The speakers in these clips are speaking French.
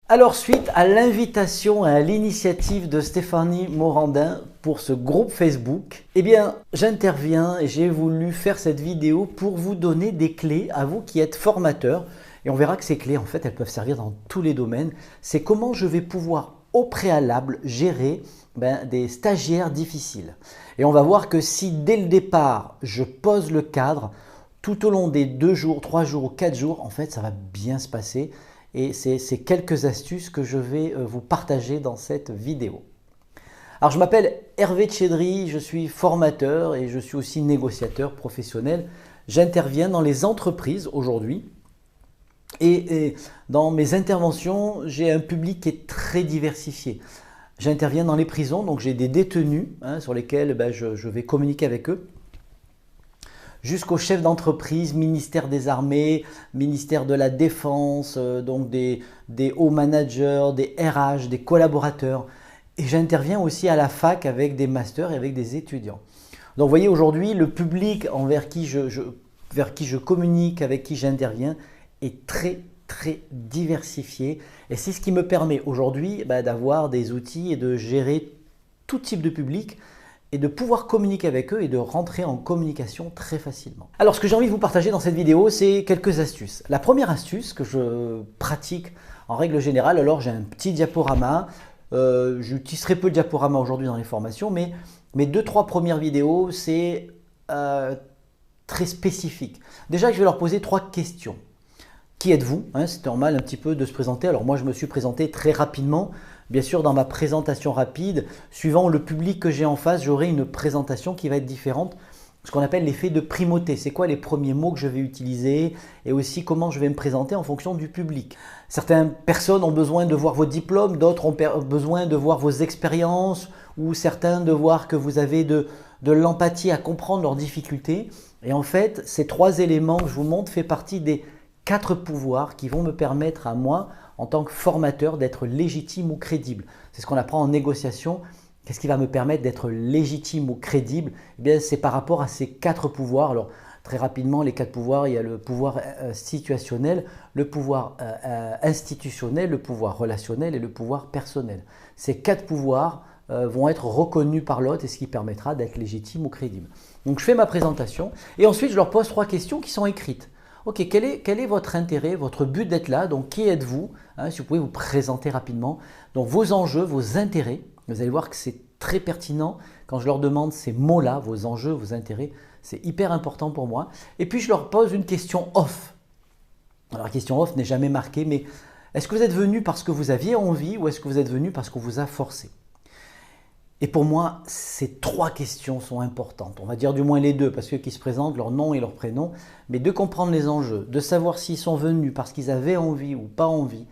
Alors, suite à l'invitation et à l'initiative de Stéphanie Morandin pour ce groupe Facebook, eh bien, j'interviens et j'ai voulu faire cette vidéo pour vous donner des clés à vous qui êtes formateurs. Et on verra que ces clés, en fait, elles peuvent servir dans tous les domaines. C'est comment je vais pouvoir au préalable gérer des stagiaires difficiles. Et on va voir que si dès le départ, je pose le cadre, tout au long des 2 jours, 3 jours ou 4 jours, en fait, ça va bien se passer. Et c'est quelques astuces que je vais vous partager dans cette vidéo. Alors, je m'appelle Hervé Tchedri, je suis formateur et je suis aussi négociateur professionnel. J'interviens dans les entreprises aujourd'hui. Et dans mes interventions, j'ai un public qui est très diversifié. J'interviens dans les prisons, donc j'ai des détenus sur lesquels je vais communiquer avec eux, jusqu'aux chefs d'entreprise, ministère des Armées, ministère de la Défense, donc des hauts managers, des RH, des collaborateurs. Et j'interviens aussi à la fac avec des masters et avec des étudiants. Donc vous voyez, aujourd'hui, le public vers qui je communique, avec qui j'interviens, est très diversifié. Et c'est ce qui me permet aujourd'hui d'avoir des outils et de gérer tout type de public et de pouvoir communiquer avec eux et de rentrer en communication très facilement. Alors, ce que j'ai envie de vous partager dans cette vidéo, c'est quelques astuces. La première astuce que je pratique en règle générale, alors j'ai un petit diaporama. J'utilise très peu de diaporama aujourd'hui dans les formations, mais mes 2-3 premières vidéos, c'est très spécifique. Déjà, je vais leur poser 3 questions. Qui êtes-vous? C'est normal un petit peu de se présenter. Alors moi, je me suis présenté très rapidement. Bien sûr, dans ma présentation rapide, suivant le public que j'ai en face, j'aurai une présentation qui va être différente. Ce qu'on appelle l'effet de primauté. C'est quoi les premiers mots que je vais utiliser et aussi comment je vais me présenter en fonction du public. Certaines personnes ont besoin de voir vos diplômes, d'autres ont besoin de voir vos expériences ou certains de voir que vous avez de l'empathie à comprendre leurs difficultés. Et en fait, ces 3 éléments que je vous montre font partie des 4 pouvoirs qui vont me permettre à moi, en tant que formateur, d'être légitime ou crédible. C'est ce qu'on apprend en négociation. Qu'est-ce qui va me permettre d'être légitime ou crédible? Eh bien, c'est par rapport à ces 4 pouvoirs. Alors, très rapidement, les 4 pouvoirs, il y a le pouvoir situationnel, le pouvoir institutionnel, le pouvoir relationnel et le pouvoir personnel. Ces 4 pouvoirs vont être reconnus par l'autre et ce qui permettra d'être légitime ou crédible. Donc, je fais ma présentation et ensuite, je leur pose 3 questions qui sont écrites. Ok, quel est votre intérêt, votre but d'être là? Donc, qui êtes-vous? Si vous pouvez vous présenter rapidement. Donc, vos enjeux, vos intérêts. Vous allez voir que c'est très pertinent quand je leur demande ces mots-là, vos enjeux, vos intérêts. C'est hyper important pour moi. Et puis, je leur pose une question off. Alors, la question off n'est jamais marquée, mais est-ce que vous êtes venu parce que vous aviez envie ou est-ce que vous êtes venu parce qu'on vous a forcé? Et pour moi, ces 3 questions sont importantes. On va dire du moins les 2, parce que qui se présentent, leur nom et leur prénom. Mais de comprendre les enjeux, de savoir s'ils sont venus parce qu'ils avaient envie ou pas envie,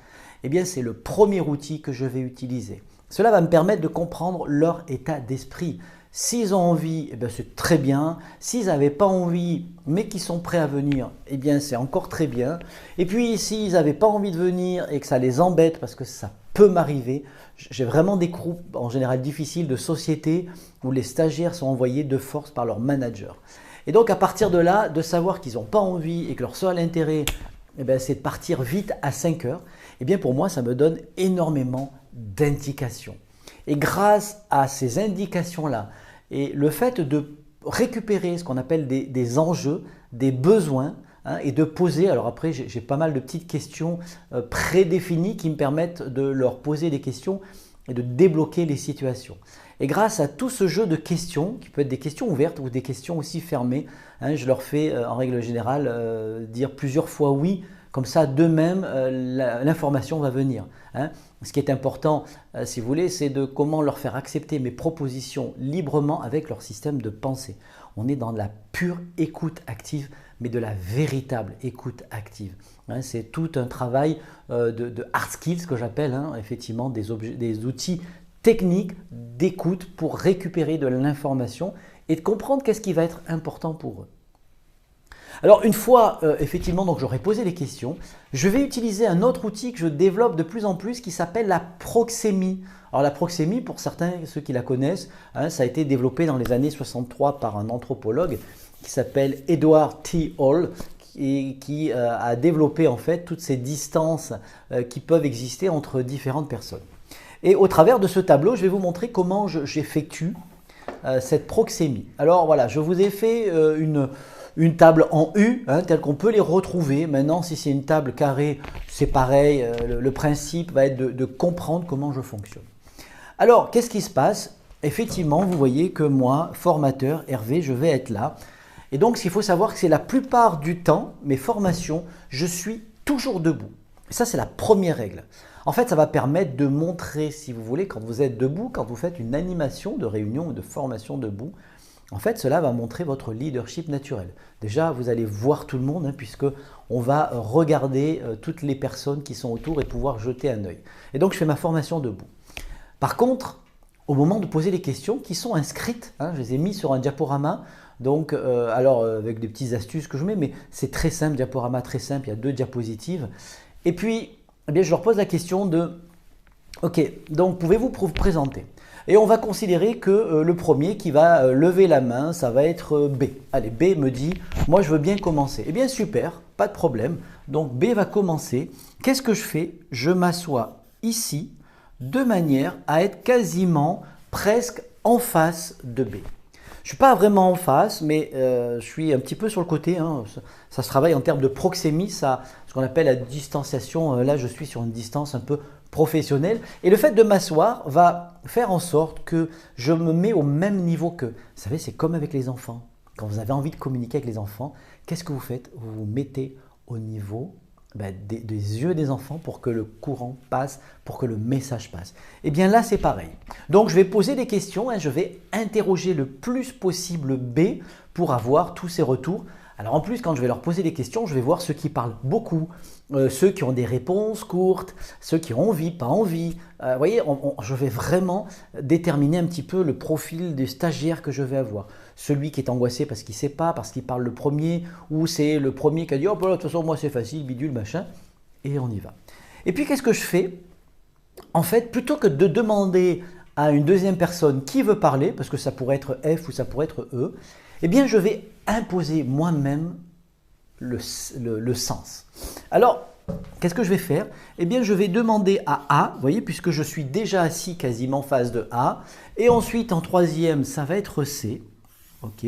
eh bien c'est le premier outil que je vais utiliser. Cela va me permettre de comprendre leur état d'esprit. S'ils ont envie, eh bien c'est très bien. S'ils n'avaient pas envie, mais qu'ils sont prêts à venir, eh bien c'est encore très bien. Et puis s'ils n'avaient pas envie de venir et que ça les embête, parce que ça peut m'arriver, j'ai vraiment des groupes en général difficiles de sociétés où les stagiaires sont envoyés de force par leur manager. Et donc à partir de là, de savoir qu'ils n'ont pas envie et que leur seul intérêt, c'est de partir vite à 5 heures, eh bien pour moi ça me donne énormément d'indications. Et grâce à ces indications-là et le fait de récupérer ce qu'on appelle des enjeux, des besoins, et de poser, alors après j'ai pas mal de petites questions prédéfinies qui me permettent de leur poser des questions et de débloquer les situations. Et grâce à tout ce jeu de questions, qui peut être des questions ouvertes ou des questions aussi fermées, je leur fais en règle générale dire plusieurs fois oui, comme ça d'eux-mêmes l'information va venir. Ce qui est important, si vous voulez, c'est de comment leur faire accepter mes propositions librement avec leur système de pensée. On est dans de la pure écoute active, mais de la véritable écoute active. C'est tout un travail de hard skills que j'appelle, effectivement des outils techniques d'écoute pour récupérer de l'information et de comprendre qu'est-ce qui va être important pour eux. Alors une fois effectivement donc j'aurai posé les questions, je vais utiliser un autre outil que je développe de plus en plus qui s'appelle la proxémie. Alors la proxémie, pour certains, ceux qui la connaissent, ça a été développé dans les années 63 par un anthropologue qui s'appelle Edward T. Hall, qui a développé en fait toutes ces distances qui peuvent exister entre différentes personnes. Et au travers de ce tableau, je vais vous montrer comment j'effectue cette proxémie. Alors voilà, je vous ai fait une table en U, telle qu'on peut les retrouver. Maintenant, si c'est une table carrée, c'est pareil. Le principe va être de comprendre comment je fonctionne. Alors, qu'est-ce qui se passe? Effectivement, vous voyez que moi, formateur, Hervé, je vais être là. Et donc, ce qu'il faut savoir, c'est que la plupart du temps, mes formations, je suis toujours debout. Et ça, c'est la première règle. En fait, ça va permettre de montrer, si vous voulez, quand vous êtes debout, quand vous faites une animation de réunion ou de formation debout, en fait, cela va montrer votre leadership naturel. Déjà, vous allez voir tout le monde, puisque on va regarder toutes les personnes qui sont autour et pouvoir jeter un œil. Et donc, je fais ma formation debout. Par contre, au moment de poser les questions qui sont inscrites, je les ai mis sur un diaporama, donc alors avec des petites astuces que je mets, mais c'est très simple, diaporama très simple, il y a 2 diapositives. Et puis, eh bien, je leur pose la question de « Ok, donc pouvez-vous vous présenter ?» Et on va considérer que le premier qui va lever la main, ça va être B. Allez, B me dit « Moi, je veux bien commencer. » Eh bien, super, pas de problème. Donc, B va commencer. Qu'est-ce que je fais? Je m'assois ici de manière à être quasiment presque en face de B. Je ne suis pas vraiment en face, mais je suis un petit peu sur le côté. Ça se travaille en termes de proxémie, ce qu'on appelle la distanciation. Là, je suis sur une distance un peu professionnelle. Et le fait de m'asseoir va faire en sorte que je me mets au même niveau qu'eux. Vous savez, c'est comme avec les enfants. Quand vous avez envie de communiquer avec les enfants, qu'est-ce que vous faites? Vous vous mettez au niveau des yeux des enfants pour que le courant passe, pour que le message passe. Et bien là, c'est pareil. Donc, je vais poser des questions, je vais interroger le plus possible B pour avoir tous ces retours. Alors en plus, quand je vais leur poser des questions, je vais voir ceux qui parlent beaucoup, ceux qui ont des réponses courtes, ceux qui ont envie, pas envie. Vous voyez, je vais vraiment déterminer un petit peu le profil des stagiaires que je vais avoir. Celui qui est angoissé parce qu'il ne sait pas, parce qu'il parle le premier, ou c'est le premier qui a dit « Oh, de toute façon, moi c'est facile, bidule, machin », et on y va. Et puis, qu'est-ce que je fais? En fait, plutôt que de demander à une deuxième personne qui veut parler, parce que ça pourrait être F ou ça pourrait être E, eh bien, je vais imposer moi-même le sens. Alors, qu'est-ce que je vais faire? Eh bien, je vais demander à A, vous voyez, puisque je suis déjà assis quasiment en face de A, et ensuite, en troisième, ça va être C. OK.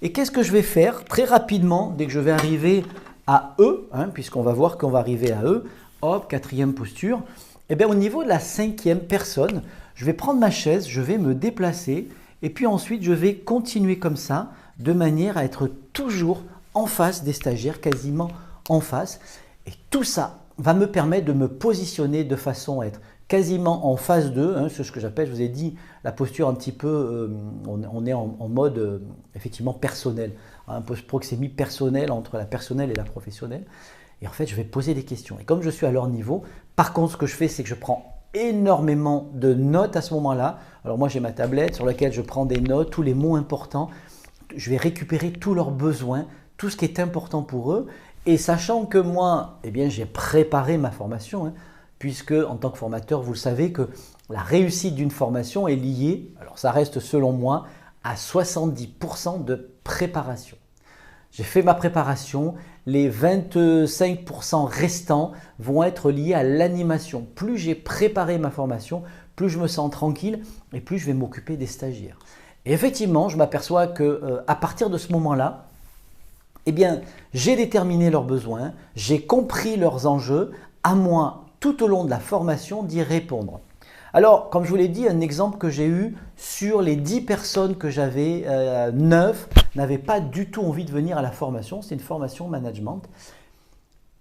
Et qu'est-ce que je vais faire? Très rapidement, dès que je vais arriver à E, puisqu'on va voir qu'on va arriver à E, hop, quatrième posture, eh bien, au niveau de la 5e personne, je vais prendre ma chaise, je vais me déplacer, et puis ensuite, je vais continuer comme ça, de manière à être toujours en face des stagiaires, quasiment en face. Et tout ça va me permettre de me positionner de façon à être quasiment en phase 2, c'est ce que j'appelle, je vous ai dit, la posture un petit peu, on est en mode effectivement personnel, un peu proxémie personnelle entre la personnelle et la professionnelle. Et en fait, je vais poser des questions. Et comme je suis à leur niveau, par contre, ce que je fais, c'est que je prends énormément de notes à ce moment-là. Alors moi, j'ai ma tablette sur laquelle je prends des notes, tous les mots importants. Je vais récupérer tous leurs besoins, tout ce qui est important pour eux. Et sachant que moi, eh bien, j'ai préparé ma formation, puisque en tant que formateur, vous le savez que la réussite d'une formation est liée, alors ça reste selon moi, à 70% de préparation. J'ai fait ma préparation, les 25% restants vont être liés à l'animation. Plus j'ai préparé ma formation, plus je me sens tranquille et plus je vais m'occuper des stagiaires. Et effectivement, je m'aperçois qu'à partir de ce moment-là, eh bien, j'ai déterminé leurs besoins, j'ai compris leurs enjeux, à moi, tout au long de la formation, d'y répondre. Alors, comme je vous l'ai dit, un exemple que j'ai eu, sur les 10 personnes que j'avais, 9 n'avaient pas du tout envie de venir à la formation. C'est une formation management.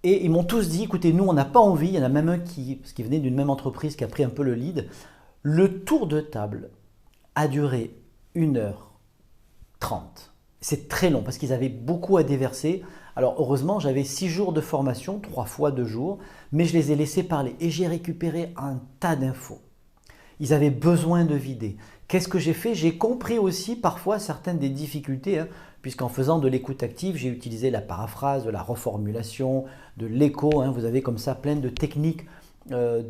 Et ils m'ont tous dit, écoutez, nous, on n'a pas envie. Il y en a même un parce qu'il venait d'une même entreprise qui a pris un peu le lead. Le tour de table a duré 1h30. C'est très long parce qu'ils avaient beaucoup à déverser. Alors heureusement, j'avais 6 jours de formation, 3 fois 2 jours, mais je les ai laissés parler et j'ai récupéré un tas d'infos. Ils avaient besoin de vider. Qu'est-ce que j'ai fait? J'ai compris aussi parfois certaines des difficultés, puisqu'en faisant de l'écoute active, j'ai utilisé la paraphrase, de la reformulation, de l'écho. Vous avez comme ça plein de techniques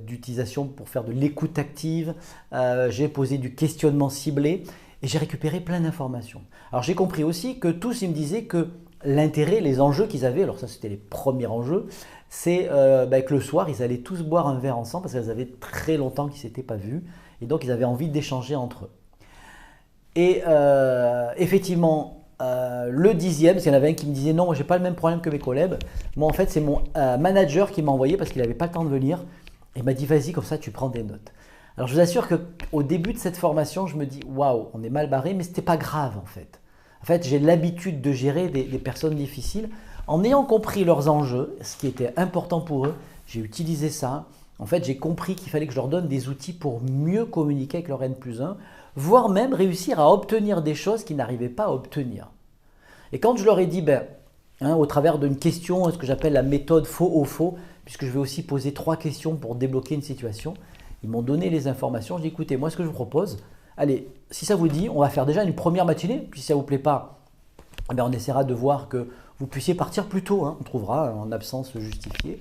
d'utilisation pour faire de l'écoute active. J'ai posé du questionnement ciblé et j'ai récupéré plein d'informations. Alors j'ai compris aussi que tous ils me disaient que l'intérêt, les enjeux qu'ils avaient, alors ça c'était les premiers enjeux, c'est que le soir ils allaient tous boire un verre ensemble parce qu'ils avaient très longtemps qu'ils ne s'étaient pas vus et donc ils avaient envie d'échanger entre eux. Et effectivement, le 10e, parce qu'il y en avait un qui me disait non, moi j'ai pas le même problème que mes collègues. Moi en fait c'est mon manager qui m'a envoyé parce qu'il n'avait pas le temps de venir. Et il m'a dit vas-y comme ça tu prends des notes. Alors je vous assure qu'au début de cette formation, je me dis waouh, on est mal barré, mais ce n'était pas grave en fait. En fait j'ai l'habitude de gérer des personnes difficiles. En ayant compris leurs enjeux, ce qui était important pour eux, j'ai utilisé ça. En fait j'ai compris qu'il fallait que je leur donne des outils pour mieux communiquer avec leur N+1, voire même réussir à obtenir des choses qu'ils n'arrivaient pas à obtenir. Et quand je leur ai dit, au travers d'une question, ce que j'appelle la méthode faux au faux, puisque je vais aussi poser 3 questions pour débloquer une situation, ils m'ont donné les informations. Je dis, écoutez, moi ce que je vous propose, allez, si ça vous dit, on va faire déjà une première matinée, puis si ça ne vous plaît pas, on essaiera de voir que vous puissiez partir plus tôt, on trouvera en absence justifiée.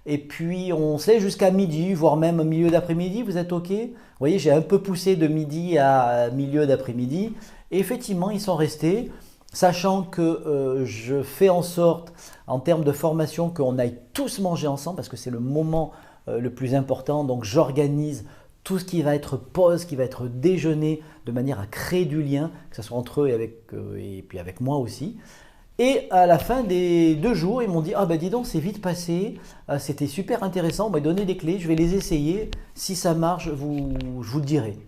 Et puis on se laisse jusqu'à midi, voire même au milieu d'après-midi, vous êtes OK? Vous voyez, j'ai un peu poussé de midi à milieu d'après-midi. Et effectivement, ils sont restés, sachant que je fais en sorte, en termes de formation, qu'on aille tous manger ensemble, parce que c'est le moment le plus important. Donc j'organise tout ce qui va être pause, qui va être déjeuner, de manière à créer du lien, que ce soit entre eux et puis avec moi aussi. Et à la fin des 2 jours, ils m'ont dit « Ah ben dis donc, c'est vite passé, c'était super intéressant, on m'a donné des clés, je vais les essayer, si ça marche, je vous le dirai. »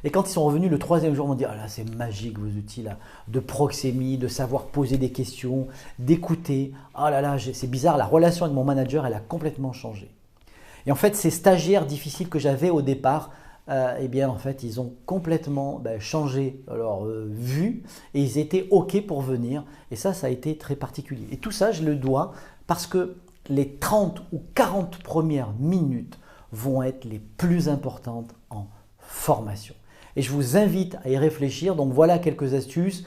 Et quand ils sont revenus le 3e jour, ils m'ont dit « Ah là, c'est magique vos outils là, de proxémie, de savoir poser des questions, d'écouter. Ah là là, c'est bizarre, la relation avec mon manager, elle a complètement changé. » Et en fait, ces stagiaires difficiles que j'avais au départ, en fait, ils ont complètement changé leur vue et ils étaient OK pour venir. Et ça a été très particulier. Et tout ça, je le dois parce que les 30 ou 40 premières minutes vont être les plus importantes en formation. Et je vous invite à y réfléchir. Donc voilà quelques astuces.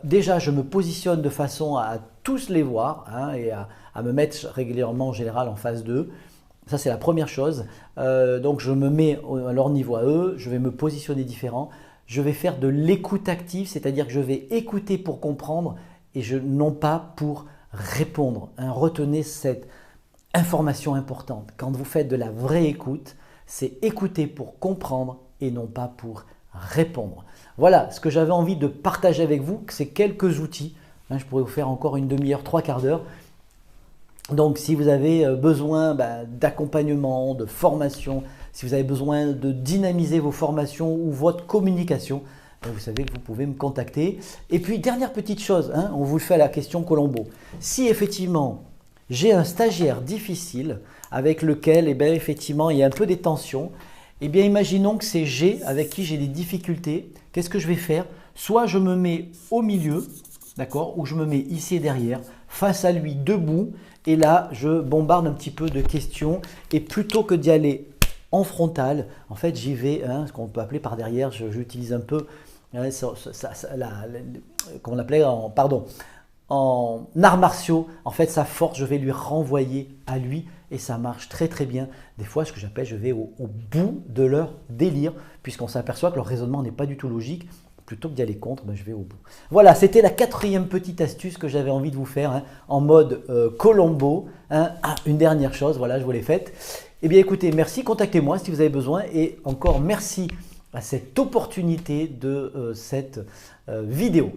Déjà, je me positionne de façon à tous les voir et à me mettre régulièrement en général en phase 2. Ça, c'est la première chose. Donc, je me mets à leur niveau à eux, je vais me positionner différent. Je vais faire de l'écoute active, c'est-à-dire que je vais écouter pour comprendre et non pas pour répondre. Retenez cette information importante. Quand vous faites de la vraie écoute, c'est écouter pour comprendre et non pas pour répondre. Voilà ce que j'avais envie de partager avec vous, c'est quelques outils. Je pourrais vous faire encore une demi-heure, 3/4 d'heure. Donc, si vous avez besoin d'accompagnement, de formation, si vous avez besoin de dynamiser vos formations ou votre communication, vous savez que vous pouvez me contacter. Et puis, dernière petite chose, on vous fait la question Colombo. Si effectivement, j'ai un stagiaire difficile avec lequel effectivement, il y a un peu des tensions, imaginons que c'est G avec qui j'ai des difficultés. Qu'est-ce que je vais faire? Soit je me mets au milieu, d'accord, ou je me mets ici derrière, face à lui, debout. Et là, je bombarde un petit peu de questions et plutôt que d'y aller en frontal, en fait, j'y vais, ce qu'on peut appeler par derrière, j'utilise un peu, qu'on appelait en arts martiaux, en fait, sa force, je vais lui renvoyer à lui et ça marche très très bien. Des fois, ce que j'appelle, je vais au bout de leur délire, puisqu'on s'aperçoit que leur raisonnement n'est pas du tout logique. Plutôt que d'y aller contre, je vais au bout. Voilà, c'était la 4e petite astuce que j'avais envie de vous faire en mode Colombo. Une dernière chose, voilà, je vous l'ai faite. Eh bien écoutez, merci, contactez-moi si vous avez besoin. Et encore merci à cette opportunité de cette vidéo.